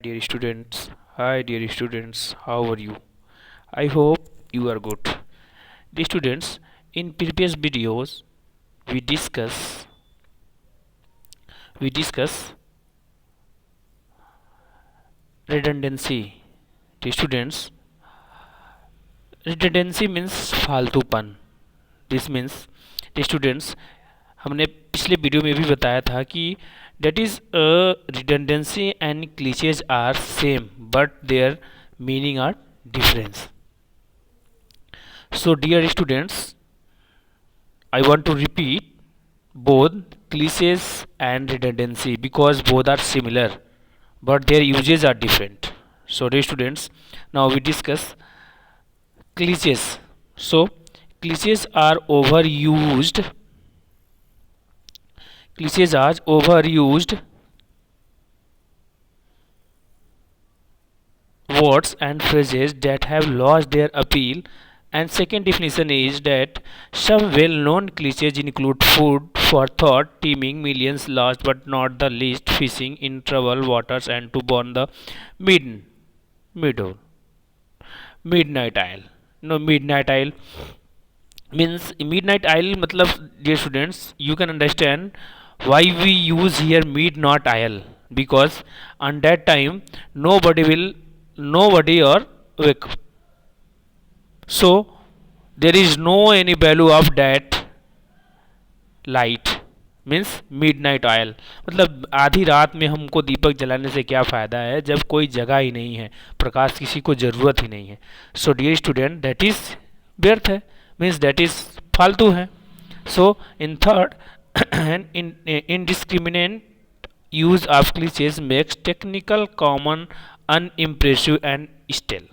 Dear students, hi dear students, how are you? I hope you are good. Dear students, in previous videos we discuss redundancy. Dear students, redundancy means फालतूपन. This means dear students, हमने पिछले video में भी बताया था कि that is redundancy and cliches are same but their meaning are different. So dear students, I want to repeat both cliches and redundancy because both are similar but their uses are different. So dear students, now we discuss cliches. So cliches are overused. Cliches are overused words and phrases that have lost their appeal. And second definition is that some well-known cliches include food for thought, teeming, millions lost but not the least, fishing in troubled waters, and to burn the middle midnight oil. No, midnight oil means midnight oil. मतलब dear students, you can understand why we use here midnight oil, because on that time nobody or wake, so there is no any value of that light means midnight oil. मतलब आधी रात में हमको दीपक जलाने से क्या फ़ायदा है जब कोई जगह ही नहीं है, प्रकाश किसी को ज़रूरत ही नहीं है. So dear student, that is व्यर्थ है, मीन्स दैट इज़ फालतू है. So in third in indiscriminate use of cliches makes technical common unimpressive and stale.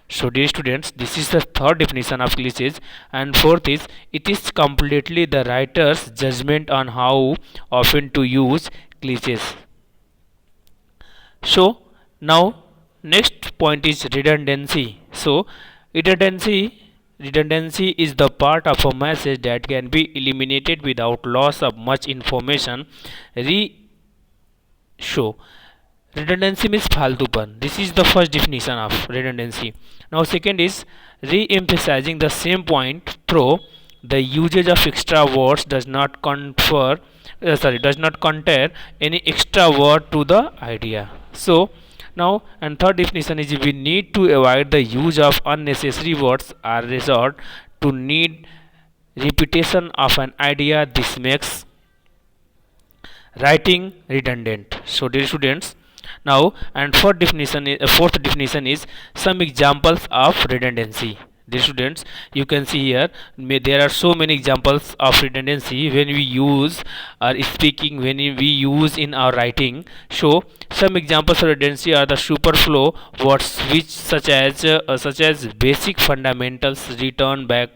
So dear students, this is the third definition of cliches, and fourth is it is completely the writer's judgment on how often to use cliches. So now next point is redundancy. So redundancy is the part of a message that can be eliminated without loss of much information. So redundancy means फालतूपन. This is the first definition of redundancy. Now second is re-emphasizing the same point through the usage of extra words does not contain any extra word to the idea. So now and third definition is we need to avoid the use of unnecessary words or resort to need repetition of an idea. This makes writing redundant. So dear students, now and fourth definition is some examples of redundancy. Dear students, you can see here there are so many examples of redundancy when we use or speaking, when we use in our writing. So some examples of redundancy are the superfluous words which such as basic fundamentals, return back.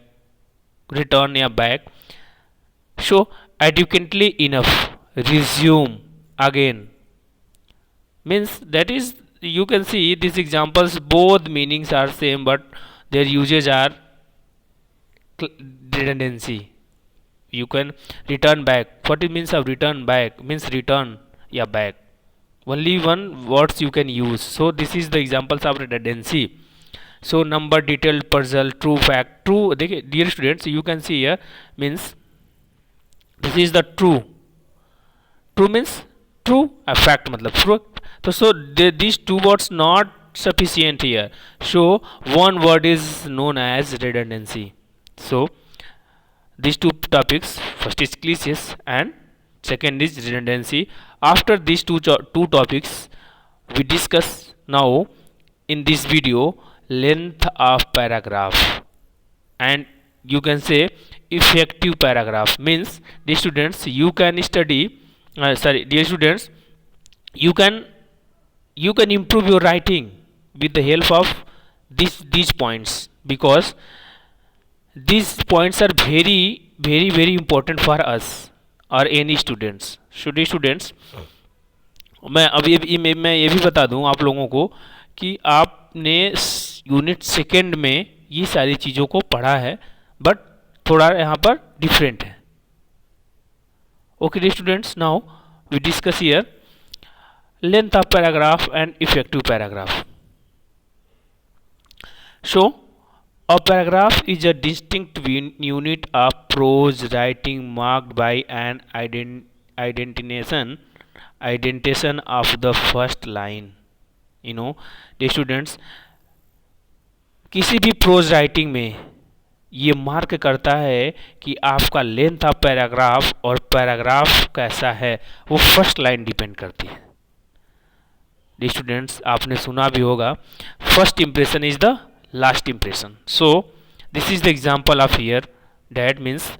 So adequately enough, resume again, means that is, you can see these examples both meanings are same but their uses are redundancy. You can return back. What it means of return back means return back, only one words you can use. So this is the examples of redundancy. So number, detailed, puzzle, true, fact. True, dear students, you can see here means this is the true. True means true, a fact मतलब true. So these two words not sufficient here, so one word is known as redundancy. So these two topics, first is cliches and second is redundancy. After these two topics we discuss now in this video length of paragraph, and you can say effective paragraph. Means the students, you can study dear students, you can improve your writing with the help of these points, because these points are very important for us or any students. So dear students, मैं ये भी बता दूं आप लोगों को कि आपने यूनिट सेकेंड में ये सारी चीज़ों को पढ़ा है बट थोड़ा यहाँ पर डिफरेंट है. Okay dear students, now we discuss here length of paragraph and effective paragraph. So a paragraph is a distinct unit of prose writing marked by an identification of the first line. The students, किसी भी pros writing में ये mark करता है कि आपका length of paragraph और paragraph कैसा है, वो फर्स्ट लाइन डिपेंड करती है. डी स्टूडेंट्स, आपने सुना भी होगा, first impression is the last impression. So this is the example of here. That means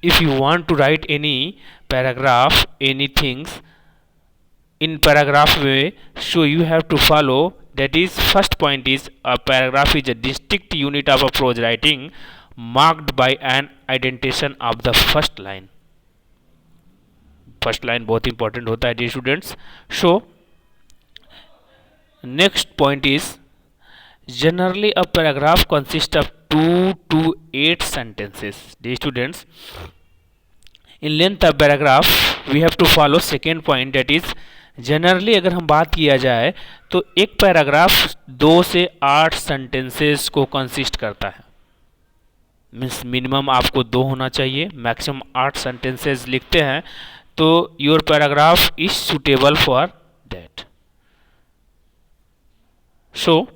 if you want to write any paragraph, any things in paragraph way, so you have to follow. That is, first point is a paragraph is a distinct unit of a prose writing marked by an identification of the first line. First line बहुत important होता है dear students. So next point is generally a paragraph consist of 2 to 8 sentences. Dear students, in length of paragraph we have to follow second point. That is generally अगर हम बात किया जाए तो एक पैराग्राफ 2 से 8 सेंटेंसेस को कंसिस्ट करता है. मीन्स मिनिमम आपको 2 होना चाहिए, मैक्सिमम 8 सेंटेंसेस लिखते हैं तो your paragraph is suitable for that. So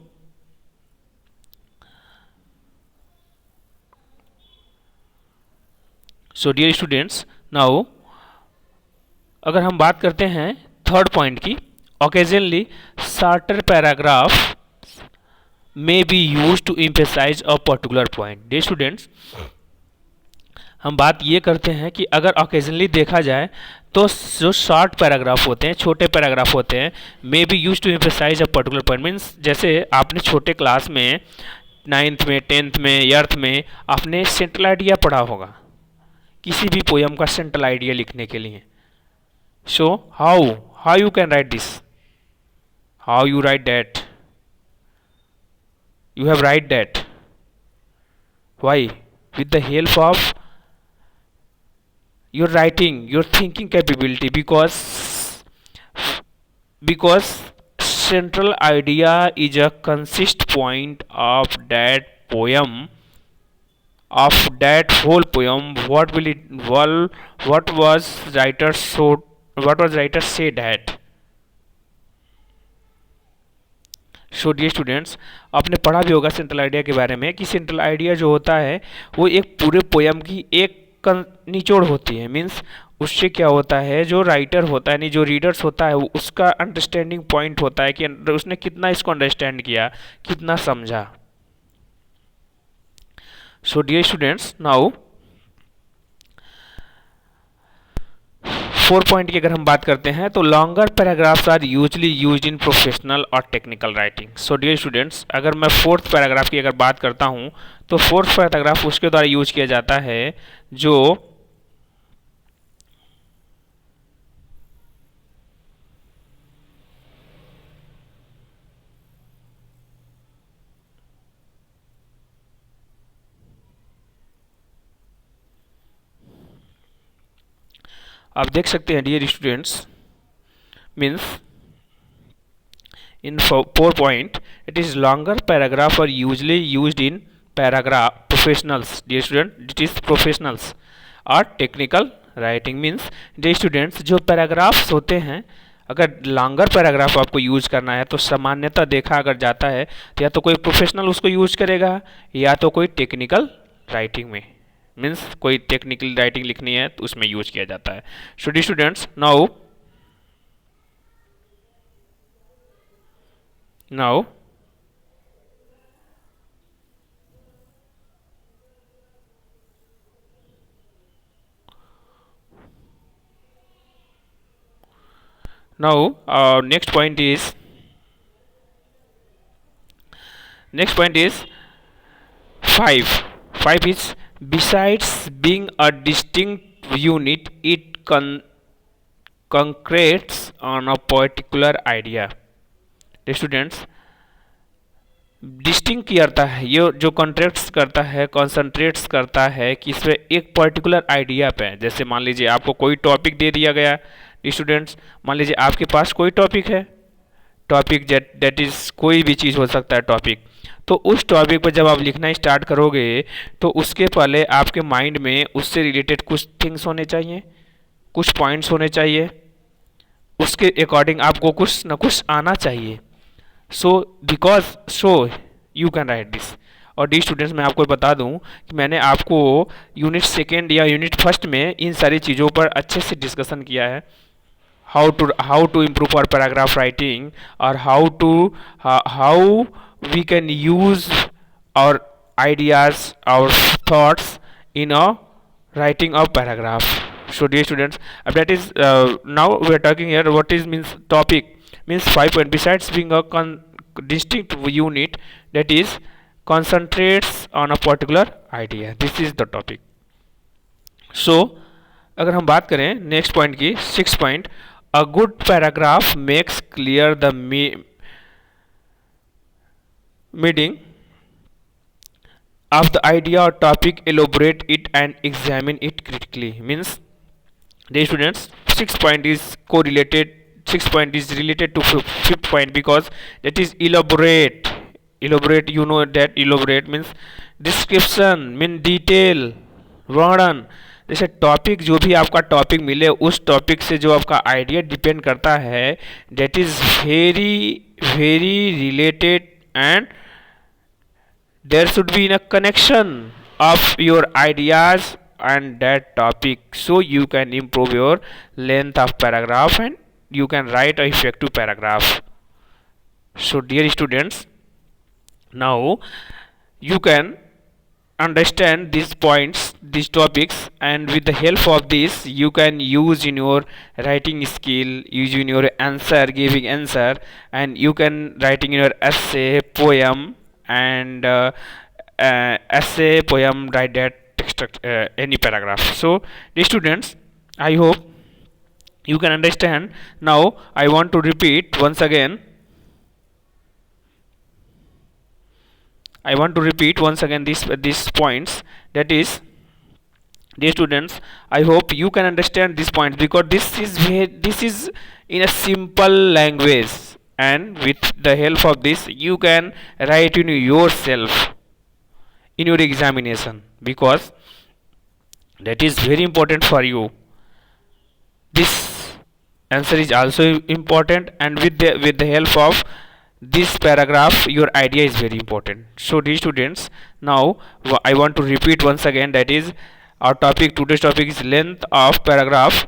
dear students, now अगर हम बात करते हैं थर्ड पॉइंट की, occasionally shorter paragraph may be used to emphasize a particular point. Dear students, हम बात ये करते हैं कि अगर occasionally देखा जाए तो जो शॉर्ट पैराग्राफ होते हैं, छोटे पैराग्राफ होते हैं, may be use to emphasize a particular point. Means जैसे आपने छोटे क्लास में 9th में 10th में 8th में आपने सेंट्रल आइडिया पढ़ा होगा, किसी भी पोयम का सेंट्रल आइडिया लिखने के लिए. So how you can write this? How you write that? You have write that. Why? With the help of your writing, your thinking capability, because central idea is a consist point of that poem, of that whole poem. What was writer say that? So dear students, आपने पढ़ा भी होगा central idea के बारे में कि central idea जो होता है वो एक पूरे पोयम की एक निचोड़ होती है. मीन्स उससे क्या होता है, जो राइटर होता है, नहीं जो रीडर्स होता है, वो उसका अंडरस्टैंडिंग पॉइंट होता है कि उसने कितना इसको अंडरस्टैंड किया, कितना समझा. So dear students, now 4 point की अगर हम बात करते हैं तो longer paragraphs are usually used in professional और technical writing. So dear students, अगर मैं 4th पैराग्राफ की अगर बात करता हूं तो 4th पैराग्राफ उसके द्वारा यूज किया जाता है जो आप देख सकते हैं dear students. Means in 4 point it is longer paragraph are usually used in paragraph professionals. Dear student, it is professionals और technical writing. Means dear students, जो पैराग्राफ्स होते हैं, अगर लॉन्गर पैराग्राफ आपको यूज करना है तो सामान्यतः देखा अगर जाता है तो या तो कोई प्रोफेशनल उसको यूज करेगा या तो कोई टेक्निकल राइटिंग में. मीन्स कोई टेक्निकल राइटिंग लिखनी है तो उसमें यूज किया जाता है. Students, now next point is 5. 5 is, besides being a distinct unit, it concretes on a particular idea. Students, distinct करता है, ये जो कॉन्ट्रैक्ट्स करता है, कॉन्सेंट्रेट्स करता है कि इसमें एक पर्टिकुलर आइडिया पे. जैसे मान लीजिए आपको कोई टॉपिक दे दिया गया, स्टूडेंट्स, मान लीजिए आपके पास कोई टॉपिक है, टॉपिक दैट इज कोई भी चीज़ हो सकता है टॉपिक। तो उस टॉपिक पर जब आप लिखना स्टार्ट करोगे तो उसके पहले आपके माइंड में उससे रिलेटेड कुछ थिंग्स होने चाहिए, कुछ पॉइंट्स होने चाहिए, उसके अकॉर्डिंग आपको कुछ ना कुछ आना चाहिए। So you can write this. और डी स्टूडेंट्स, मैं आपको बता दूं कि मैंने आपको यूनिट सेकेंड या यूनिट फर्स्ट में इन सारी चीज़ों पर अच्छे से डिस्कशन किया है, how to improve our paragraph writing, or how we can use our ideas, our thoughts in a writing of paragraph. So dear students, that is now we are talking here what is means topic, means 5 point. Besides being a distinct unit that is concentrates on a particular idea, this is the topic. So अगर हम बात करें next point की, 6 point, a good paragraph makes clear the meaning of the idea or topic, elaborate it and examine it critically. Means, dear students, 6 point is correlated, 6 point is related to 5th point because that is elaborate. Elaborate, you know that elaborate means description, mean detail, वर्णन। जैसे topic, जो भी आपका topic मिले उस topic से जो आपका आइडिया डिपेंड करता है, that is very very related and there should be a connection of your ideas and that topic, so you can improve your length of paragraph and you can write a effective paragraph. So dear students, now you can understand these points, these topics, and with the help of this you can use in your writing skill, use in your answer, giving answer, and you can writing in your essay, poem, and essay, poem, write that any paragraph. So the students, I hope you can understand. Now I want to repeat once again, these points, that is, dear students, I hope you can understand these points because this is in a simple language, and with the help of this you can write in yourself in your examination, because that is very important for you. This answer is also important, and with the help of this paragraph your idea is very important. So dear students, now I want to repeat once again, that is, our topic, today's topic is length of paragraph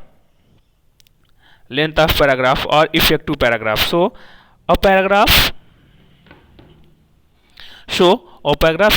or effective paragraph. So a paragraph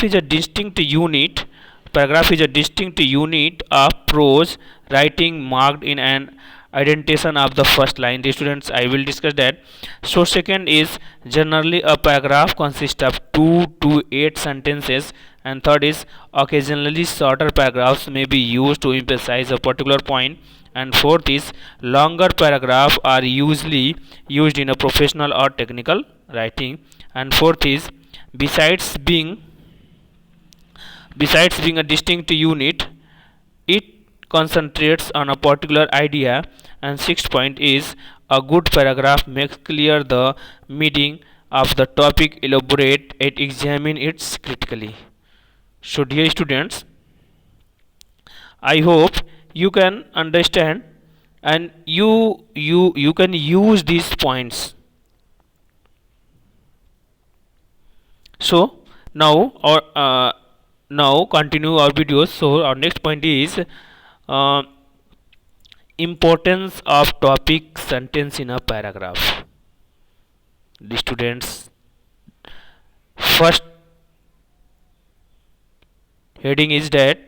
is a distinct unit. Paragraph is a distinct unit of prose writing marked in an indentation of the first line. The students, I will discuss that. So second is, generally a paragraph consists of 2 to 8 sentences, and third is, occasionally shorter paragraphs may be used to emphasize a particular point, and fourth is, longer paragraphs are usually used in a professional or technical writing, and fourth is, besides being a distinct unit, it concentrates on a particular idea, and sixth point is, a good paragraph makes clear the meaning of the topic, elaborate it, examine it critically. So dear students, I hope you can understand and you can use these points. So now continue our videos. So our next point is importance of topic sentence in a paragraph. The students, first heading is that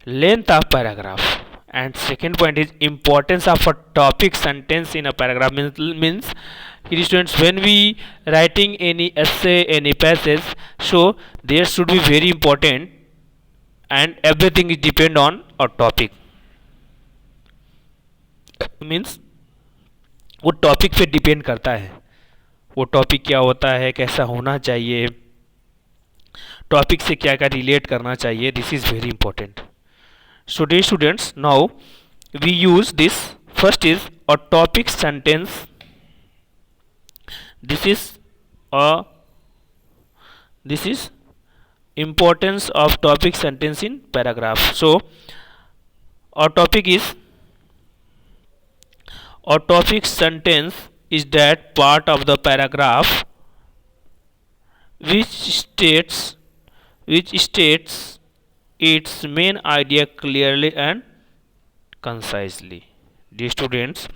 length of paragraph, and second point is importance of a topic sentence in a paragraph. Means students, when we writing any essay, any passage, so there should be very important, and everything is depend on a topic. Means वो topic पे depend करता है, वो topic क्या होता है, कैसा होना चाहिए, टॉपिक से क्या क्या रिलेट करना चाहिए, this is very important. So dear students, now we use this first is a topic sentence. This is a this is importance of topic sentence in paragraph. So a topic sentence is that part of the paragraph which states its main idea clearly and concisely. Dear students,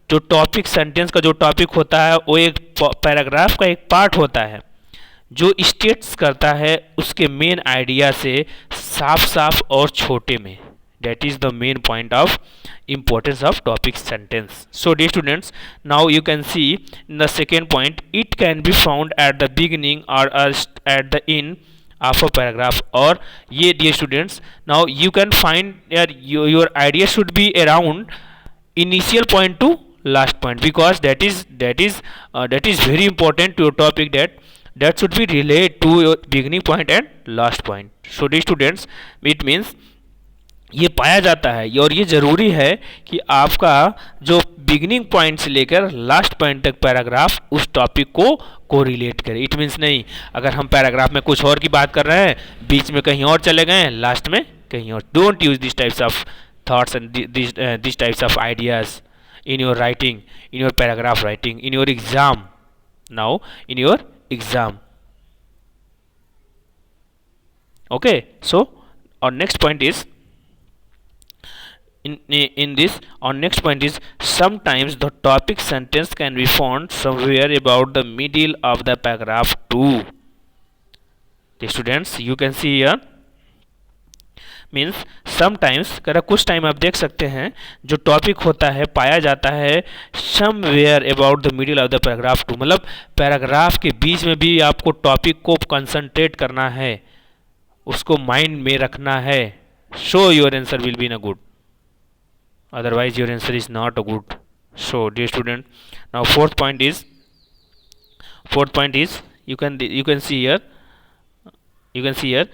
जो topic sentence का जो topic होता है वो एक paragraph का एक part होता है जो स्टेट्स करता है उसके मेन आइडिया से साफ साफ और छोटे में. That is the main point of importance of topic sentence. So dear students, now you can see in the second point, it can be found at the beginning or at the end of a paragraph. और ये dear students, now you can find your idea should be around initial point to last point, because that is very important to your topic, that should be related to your beginning point and last point. So dear students, it means ये पाया जाता है और ये ज़रूरी है कि आपका जो बिगिनिंग पॉइंट से लेकर लास्ट पॉइंट तक पैराग्राफ उस टॉपिक को कोरिलेट करे. इट मीन्स नहीं, अगर हम पैराग्राफ में कुछ और की बात कर रहे हैं, बीच में कहीं और चले गए, लास्ट में कहीं और. Don't use this types of thoughts and this types of ideas in your writing, in your paragraph writing, in your exam. Now in your exam. Okay, so our next point is in this, our next point is sometimes the topic sentence can be found somewhere about the middle of the paragraph too. The students, you can see here, means sometimes कर कुछ time आप देख सकते हैं जो topic होता है पाया जाता है somewhere about the middle of the paragraph too. मतलब पैराग्राफ के बीच में भी आपको टॉपिक को कंसंट्रेट करना है, उसको माइंड में रखना है. So your answer will be in a good, otherwise your answer is not a good. So dear student, now fourth point is you can see here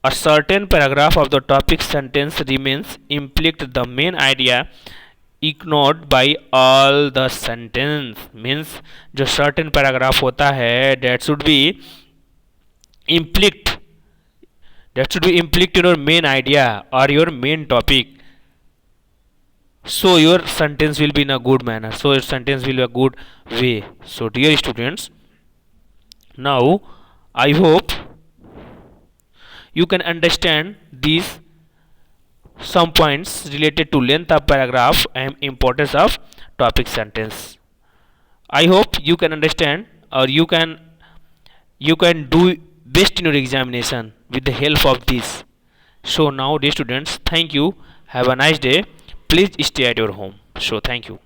a certain paragraph of the topic sentence remains implied the main idea ignored by all the sentence. means जो certain paragraph होता है that should be implied in your main idea or your main topic, so your sentence will be in a good manner, so your sentence will be a good way. So dear students, now I hope you can understand these some points related to length of paragraph and importance of topic sentence. I hope you can understand, or you can do best in your examination with the help of this. So now dear students, thank you, have a nice day, please stay at your home. So thank you.